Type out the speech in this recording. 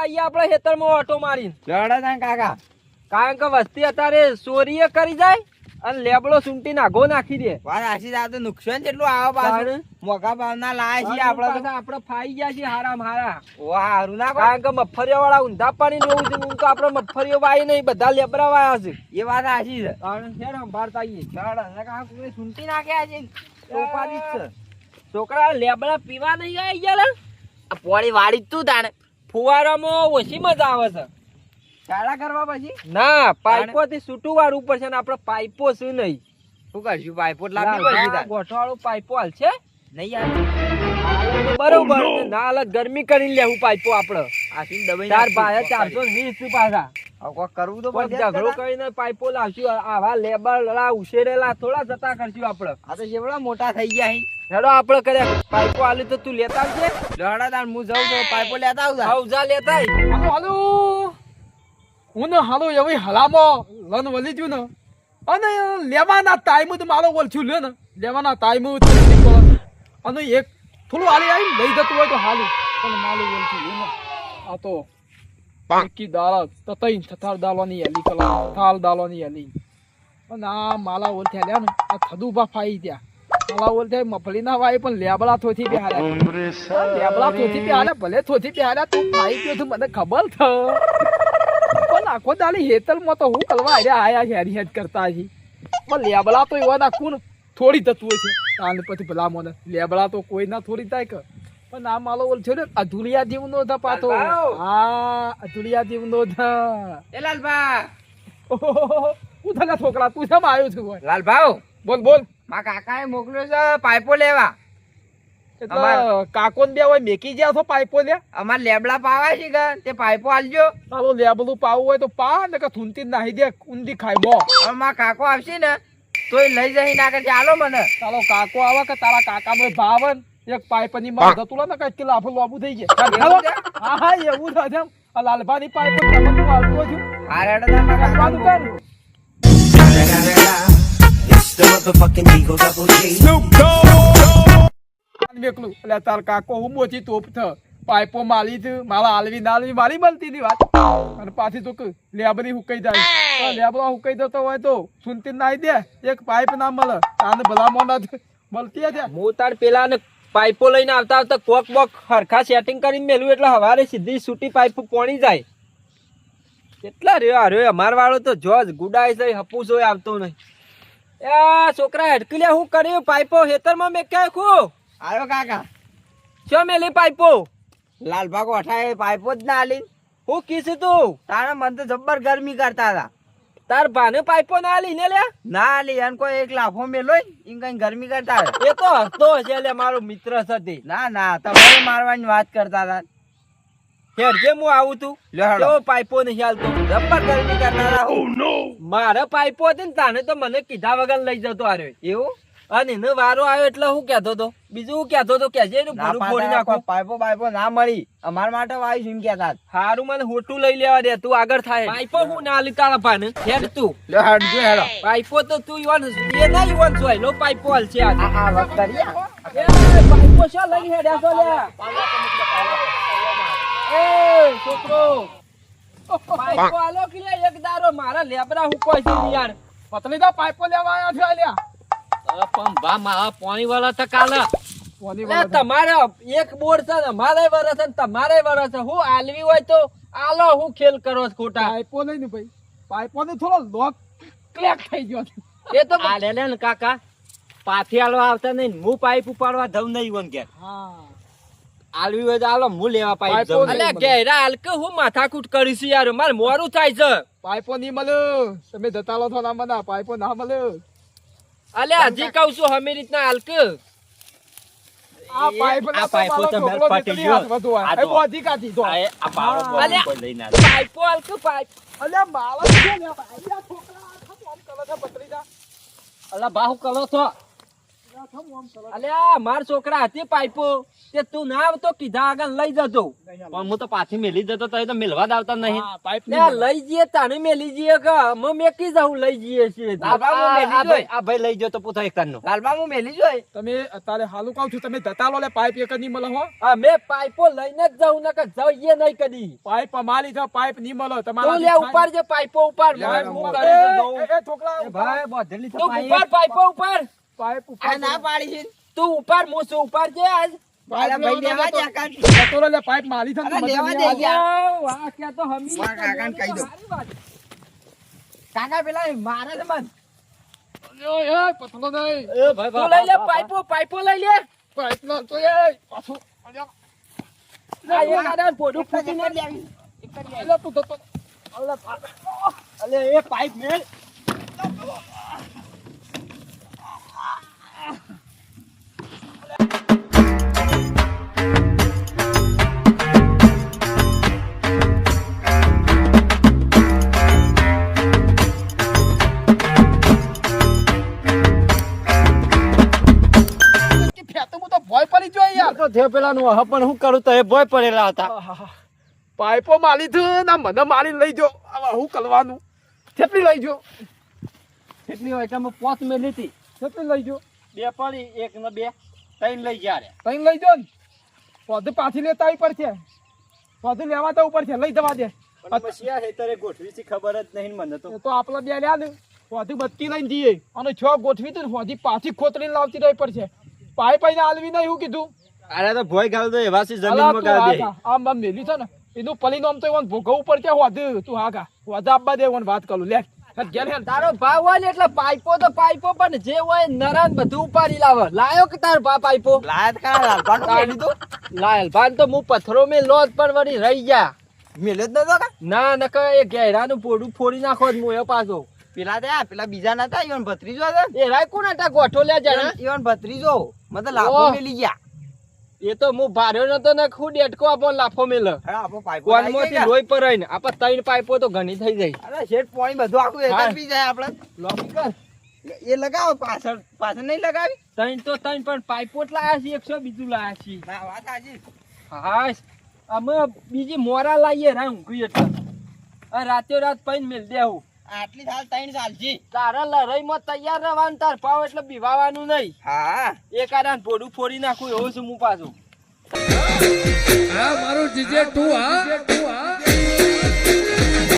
આવીએ આપણે ખેતરમાં ઓટો મારીને લડો તા કાકા. કારણ કે વસ્તી અત્યારે ચોરીએ કરી જાય અને લેબડો સૂંટી નાખો નાખી દે. વાત આશી આ તો નુકસાન કેટલું આવે પાછું. મોકા ભાવના લાયા છીએ આપણે ફાઈ ગયા છીએ હારામ હારા. વાહ હારું ના કારણ કે મફરિયા વાળા ઊંધા પાણી લેવું છે. હું તો આપણે મફરિયો વાય નહીં, બધા લેબડા વાયા છે. એ વાત આશી છે. કારણ કે સંભાળતા આવીએ. લડો સુંટી નાખ્યા છે ઉપાધિ જ છે. છોકરા લેબડા પીવા નહીં આવી ગયા. આ પોળી વાળી જ તું તાણે ફુવારામાં ઓછી મજા આવે છે. શાળા કરવા પછી ના, પાઇપો થી છૂટું વાળું પડશે ને આપણે પાઇપો શું નહીં. શું કરશું પાઇપો લાવવી પડશે તારે. ગોઠવાળું પાઇપો હાલ છે નહીં યાર બરોબર ને. ના હાલત ગરમી કરીને લેવું પાઇપો આપણે. આશી દબાઈ ચાર ભાઈ 420 પાછા કોઈ કરવું તો પણ ઝઘડો કરીને પાઇપો લાવશું. આવા લેબડા ઉછેરેલા થોડા જતા કરશું આપણે. આ તો જેવડા મોટા થઈ ગયા અહીં. હેડો આપણે કર્યા પાઇપો આલી તો તું લેતા આવજે. લડા તાર હું જાઉં તો પાઇપો લેતા આવજા. આવજા લેતા આય. હાલો હું ને હાલો એવી હલામો લન વળી ગયું ને અને લેવાના ટાઈમ તો મારો ઓળખ્યું લે ને લેવાના ટાઈમ અને એક થોડું હાલી આવી લઈ જતું હોય તો હાલું પણ મારું ઓળખ્યું ને આ તો પાકી દાળ તતઈ થથાર દાળવાની હેલી કલા થાલ દાળવાની હેલી અને આ માલા ઓળખ્યા લ્યા ને આ થદુભા ફાઈ ત્યાં માલા ઓળખ્યા મફળી ના વાય પણ લેબડા થોથી બેહાર્યા લેબડા થોથી બેહાર્યા ભલે થોથી બેહાર્યા તું ફાઈ ગયો તો મને ખબર થ પણ આખો દાલી હેતલમાં તો હું કલવા આયા છે હરિહદ કરતા છે પણ લેબડા તો એવા નાખું ને થોડી તત્વો છે તાન પછી ભલા મને લેબડા તો કોઈ ના થોડી થાય કે પણ આ માલો ઓલ છે ને અધુલિયા જીવનો હતા પાછો. હા અધુલિયા જીવનો હતા. એ લાલભા હું તને છોકરા તું શેમ આવ્યો છું? લાલભાઉ બોલ બોલ. મારા કાકાએ મોકલ્યો છે પાઇપો લેવા. એટલે કાકો ને બે હોય મેકી જ્યાં છો પાઇપો લે અમાર લેબડા પાવા છે કે તે પાઇપો આલજો. તારો લેબડું પાવું હોય તો પા ને કે થૂંતી નાહી દે ઊંધી ખાઈ બો. હવે મારા કાકો આવશે ને તોય લઈ જઈ ના કે ચાલો મને. તારો કાકો આવે કે તારા કાકા નો ભાવ એક પાઇપ ની માં જતું ને કઈ કિલો આપણું લોબુ થઈ ગયા. હા હા એવું થાય છે. આ લાલભા ની પાઇપ તમને આવતો છું. આ રેડા ના કાકવાનું કર. મેકલું એટલે તાર કાકો હું મોચી તોપ થ પાઇપો માલી છે મારા આલવી નાલવી મારી બનતી ની વાત અને પાછી તો લેબડી હુકાઈ જાય લેબડા હુકાઈ જતો હોય તો સુનતી નાઈ દે એક પાઇપ ના મળે આને ભલામણ ના મળતી છે. હું તાર પેલા ને પાઇપો લઈને આવતા આવતા કોક બોક હરખા સેટિંગ કરીને મેલું એટલે હવારે સીધી છૂટી પાઇપ પોણી જાય. કેટલા રહ્યો અમાર વાળો તો જોજ ગુડાઈ છે હપુ જોઈ આવતો નહીં. એ છોકરા હેડકલ્યા હું કર્યું પાઇપો ખેતરમાં મેં ક્યાં ખું આવ્યો કાકા. શું મેલી પાઇપો? લાલભા કોઠાએ પાઇપો જ ના આલી. હું કીધું તું તારા મન તો જબ્બર ગરમી કરતા હતા. તાર ભાને પાઇપો ના લઈને લે ના આલી એને કોઈ એક લાફો મેલો એમ કઈ ગરમી કરતા હતા. એ તો હસતો હશે લે મારો મિત્ર છે. ના ના તમારે મારવાની વાત કરતા હતા. હેડ જે હું આવું તું કેવો પાઇપો નહીં હાલતો જબ્બર ગરમી કરતા હતા. મારા પાઇપો હતી ને તાને તો મને કીધા વગર લઈ જતો આવ્યો એવું. અને એનો વારો આવ્યો એટલે હું કેતો તો બીજું હું કેતો તો કે જે ફોડી નાખો પાઇપો ના મળી અમારા માટે વાયુ એમ કેતા. હારું મને હોટું લઈ લેવા દે તું આગળ થાય. પાઇપો હું ના લી તારા ભાને હેડ તું હેડજો હેડો. પાઇપો તો તું ઈવન એ ના ઈવન સોય લો પાઇપો હાલ છે આ વાત કરી એ પાઇપો શા લઈ હેડ્યા છો લે એ છોકરો પાઇપો આલો કે લે એક દારો મારા લેબરા હું કોઈ છે યાર પતલી દા પાઇપો લેવા આવ્યા છે અલ્યા પણ બા મા પાણી વાળા તો કાલે કોની એ તમારે એક બોર છે ને મારે વરસ છે તમારે વરસ છે હું આલવી હોય તો આલો હું ખેલ કરો છો ખોટા પાઇપો નહીં ને ભાઈ પાઇપો ને થોડો લોક ક્લેક થઈ ગયો છે. એ તો આલે ને કાકા પાથી આલો આવતા નહીં હું પાઇપ ઉપાડવા દઉં નહીં વન કે હા આલવી હોય તો આલો હું લેવા પાઇપ પાઇપો દઉં. નહીં અલે ઘેરા હાલકે હું માથાકૂટ કરીશ યાર મારે મોરું થાય છે. પાઇપો નહીં મળે તમે જતા લો છો ના મને પાઇપો ના મળે. અલે હજી કહું છું હમી રીતના હાલકે આ પાઇપ ના પાઇપો તો મેલ ફાટી ગયો. વધુ આ એ બોધી કાઢી દો આ બાળો અલે લઈને પાઇપો હાલકે પાઇપ અલે માલા છે ને આ છોકરા આમ કલર છે પતરી જા અલા બાહુ કલો તો અલ્યા માર છોકરા હતી પાઇપો તે તું ના આવતો કીધા આગળ લઈ જતો પણ હું તો પાછી મેલી જતો તો એ તો મેલવા જ આવતા નહીં. હા, પાઇપ લે લઈ જઈએ તાને મેલી જઈએ કે અમે મેકી જાઉં લઈ જઈએ છીએ આ ભાઈ લઈ ગયો તો પૂછો એક તારનો. લાલબા હું મેલી જોઈ. તમે અત્યારે હાલું કહું છું તમે જતા લો લે પાઇપ એક જ નહીં મળે હો અમે પાઇપો લઈને જ જાઉં ને કે જઈએ નહીં કદી પાઇપ અમારી છે પાઇપ નહીં મળે તું તમારા લે ઉપર જે પાઇપો ઉપર લે, માર લે, હું ઉપર. કરી તો દઉં. એ છોકરા ભાઈ બોધેલી તો તું પાઈ. ઉપર પાઇપો ઉપર પાઇપ ઉપર આ ના પાડી છે. તું ઉપર હું છું ઉપર જે આજ પાઇપ ભાઈ લેવા લેવા જા કાઢ. જતો રે લે પાઇપ મારી છે ને અરે મજા લેવા નહીં દે. આવે. વાહ ક્યાં તો હમી વાહ, કાકાને કહી દો. મારી વાત. કાકા પેલા મારે છે મન. એ પથલો નહીં એ ભાઈ તું લઈ લે પાઇપો લઈ લે પાઇપ ના તો એ પાછું અલ્યા, આ એક આડાને પોડું ફૂટી એક જ નાખ. લેવી. અલ્યા તું જતો અલે એ પાઇપ મેલ. કે ફેતો હું તો ભોય પડી ગયો યાર તો થયો પેલાનું હ પણ હું કરું તો એ ભોય પડેલા હતા. આહાહા. પાઇપો માલી છે ને મને મારી લઈ જો હવે હું કરવાનું કેટલી લઈ જો કેટલી હોય કે અમે 5 મેલી હતી. કેટલી લઈ જો 2 પડી 1 ને 2 3 લઈ ગયા રે. તઈ લઈ જો ને પદ પાછી લેતા આવી પર છે પદ લેવા તો ઉપર છે લઈ જવા દે પણ મસીયા હેતરે ગોઠવી છે ખબર જ નહીં મને તો. એ તો આપણા બે લ્યા ને હોધી બત્તી લઈને જઈએ અને છ ગોઠવી તું હોધી પાછી ખોતરીને લાવતી રહી પર છે પાઇપ આઈને આલવી નહીં એવું કીધું અરે તો ભોય ગાલ દો એવા છે અલા જમીનમાં તું ગાલ દે. હાકા, આમ આમ મેલી છે ને એનું પરિણામ તો એવન ભોગવવું પડશે હોધ તું હાકા હોધ આપવા દે એવન વાત કરું લે હેડ ઘેર હેડ. તારો ભાવ હોય ને એટલે પાઇપો તો પાઇપો પણ જે હોય નરાન બધું ઉપાડી લાવે લાયો કે તાર પાઇપો લાયા તા કાકા લાલબાનું મેલી તો. લાયલ ભાન તો હું પથ્થરો મેં લોજ પણ વળી રહી ગયા મેલ્યો જ નતો કાકા. ના નકર એ ગેરાનું પોડું ફોડી નાખો જ હું એ પાછો પેલા ત્યાં પેલા બીજા નતા ઈવન ભત્રીજો હતા ને. એ રાય કોણ હતા ગોઠો લે જણા ઈવન ભત્રીજો મતલબ લાભો ઓહ. મેલી ગયા. એ તો હું ભાર્યો નતો ને ખુદ ડેટકો આપો લાફો મેલ હા આપણો પાઇપો કોનમાંથી લોહી પર ને આપણે ત્રણ પાઇપો તો ઘણી થઈ જાય અરે શેઠ પાણી બધું આખું એક હા. જ પી જાય આપણે. લોબી કર એ લગાવો પાછળ પાછળ નહીં લગાવી. ત્રણ તો ત્રણ પણ પાઇપો જ લાયા છે 100 બીજું લાયા છે ના વાત સાચી. હા અમે બીજી મોરા લાવીએ રા ઊંઘી એટલે આ રાતે રાત પૈન મેલ દેવું આટલી થાલ 3 સાલ જી. તારા લડાઈમાં તૈયાર રહેવાનું તાર પાવ એટલે બીવાવાનું નહીં હા એક આડાને પોડું ફોડી નાખું એવો છું હું પાછું હા મારું જીજે તું હા